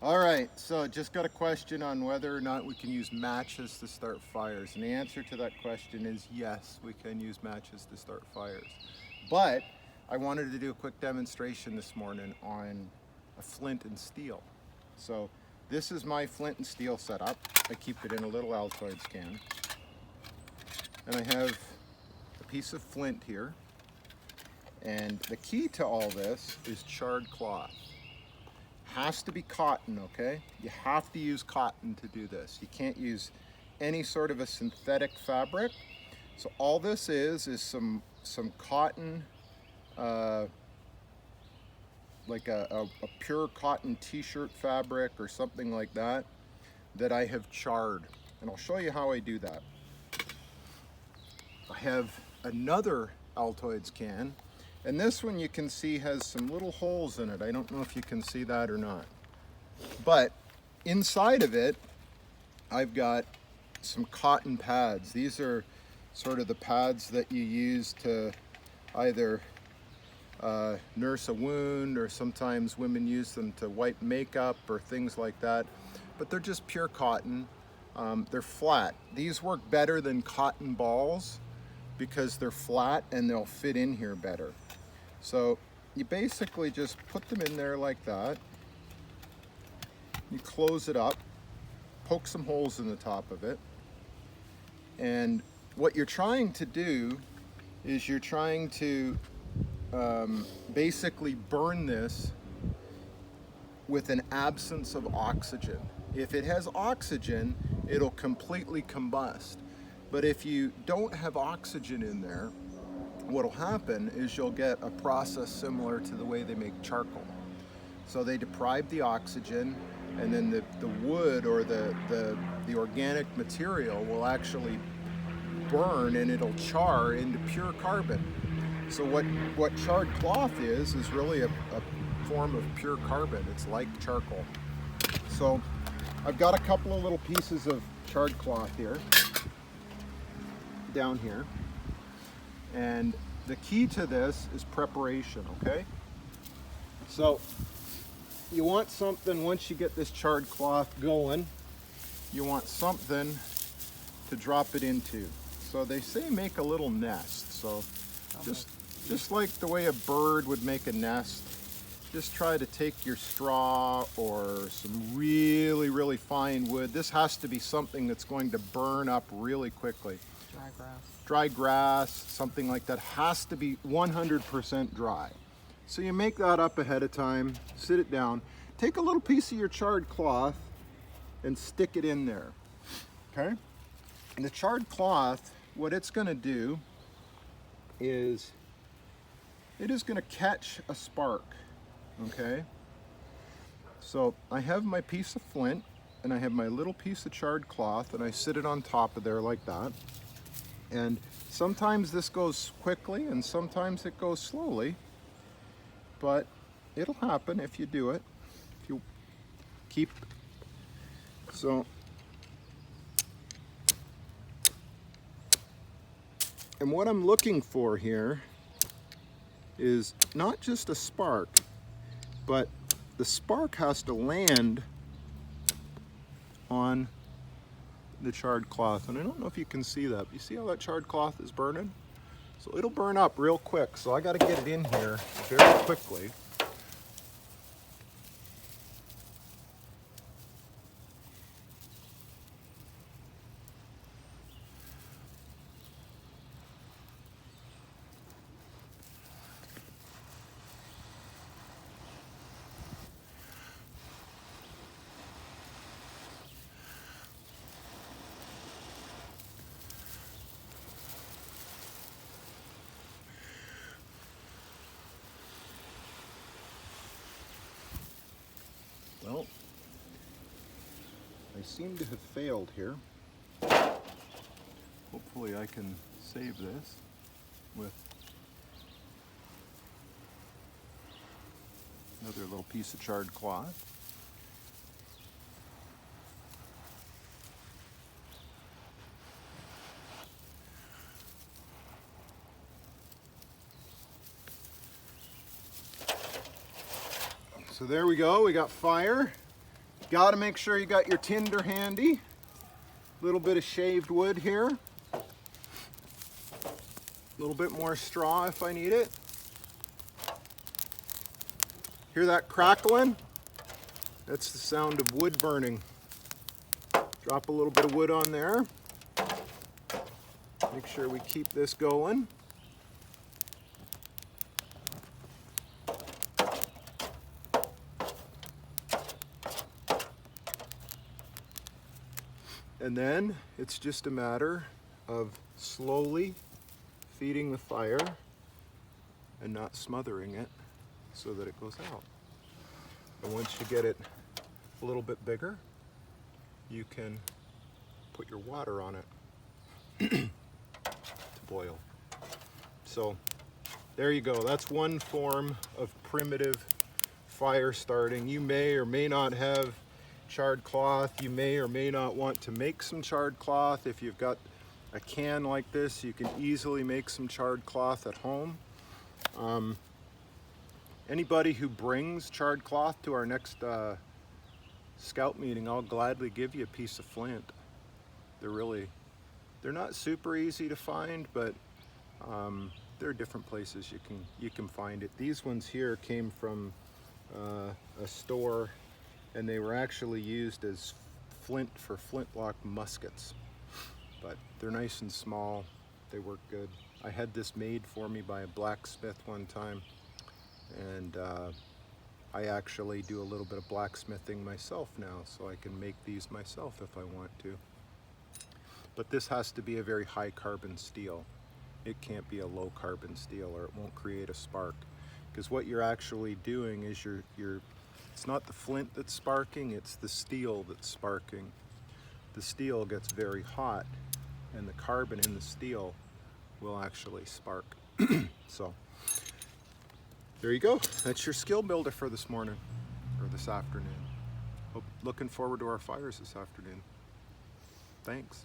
All right, so just got a question on whether or not we can use matches to start fires. And the answer to that question is yes, we can use matches to start fires. But I wanted to do a quick demonstration this morning on a flint and steel. So this is my flint and steel setup. I keep it in a little Altoids can. And I have a piece of flint here. And the key to all this is charred cloth. Has to be cotton, okay? You have to use cotton to do this. You can't use any sort of a synthetic fabric. So all this is some cotton, like a pure cotton t-shirt fabric or something like that I have charred. And I'll show you how I do that. I have another Altoids can, and this one you can see has some little holes in it. I don't know if you can see that or not. But inside of it, I've got some cotton pads. These are sort of the pads that you use to either nurse a wound, or sometimes women use them to wipe makeup or things like that. But they're just pure cotton. They're flat. These work better than cotton balls because they're flat and they'll fit in here better. So you basically just put them in there like that. You close it up, poke some holes in the top of it. And what you're trying to do is you're trying to basically burn this with an absence of oxygen. If it has oxygen, it'll completely combust. But if you don't have oxygen in there, what'll happen is you'll get a process similar to the way they make charcoal. So they deprive the oxygen, and then the wood or the organic material will actually burn, and it'll char into pure carbon. So what charred cloth is really a form of pure carbon. It's like charcoal. So I've got a couple of little pieces of charred cloth here, down here. And the key to this is preparation, okay? So you want something, once you get this charred cloth going, you want something to drop it into. So they say make a little nest. So just like the way a bird would make a nest, just try to take your straw or some really, really fine wood. This has to be something that's going to burn up really quickly. Dry grass. Dry grass, something like that, has to be 100% dry. So you make that up ahead of time, sit it down, take a little piece of your charred cloth and stick it in there, okay? And the charred cloth, what it's gonna do is it is gonna catch a spark, okay? So I have my piece of flint and I have my little piece of charred cloth, and I sit it on top of there like that. And sometimes this goes quickly and sometimes it goes slowly, but it'll happen if you do it, if you keep. So, and what I'm looking for here is not just a spark, but the spark has to land on the charred cloth. And I don't know if you can see that. You see how that charred cloth is burning? So it'll burn up real quick. So I got to get it in here very quickly. Well, I seem to have failed here. Hopefully I can save this with another little piece of charred cloth. So there we go, we got fire. Got to make sure you got your tinder handy. A little bit of shaved wood here. A little bit more straw if I need it. Hear that crackling? That's the sound of wood burning. Drop a little bit of wood on there. Make sure we keep this going. And then it's just a matter of slowly feeding the fire and not smothering it so that it goes out. And once you get it a little bit bigger, you can put your water on it to boil. So there you go. That's one form of primitive fire starting. You may or may not have charred cloth. You may or may not want to make some charred cloth. If you've got a can like this, you can easily make some charred cloth at home. Anybody who brings charred cloth to our next scout meeting, I'll gladly give you a piece of flint. They're not super easy to find, but there are different places you can find it. These ones here came from a store, and they were actually used as flint for flintlock muskets. But they're nice and small. They work good. I had this made for me by a blacksmith one time, and I actually do a little bit of blacksmithing myself now, so I can make these myself if I want to. But this has to be a very high carbon steel. It can't be a low carbon steel, or it won't create a spark. Because what you're actually doing is it's not the flint that's sparking, it's the steel that's sparking. The steel gets very hot, and the carbon in the steel will actually spark. So there you go. That's your skill builder for this morning, or this afternoon. Looking forward to our fires this afternoon. Thanks.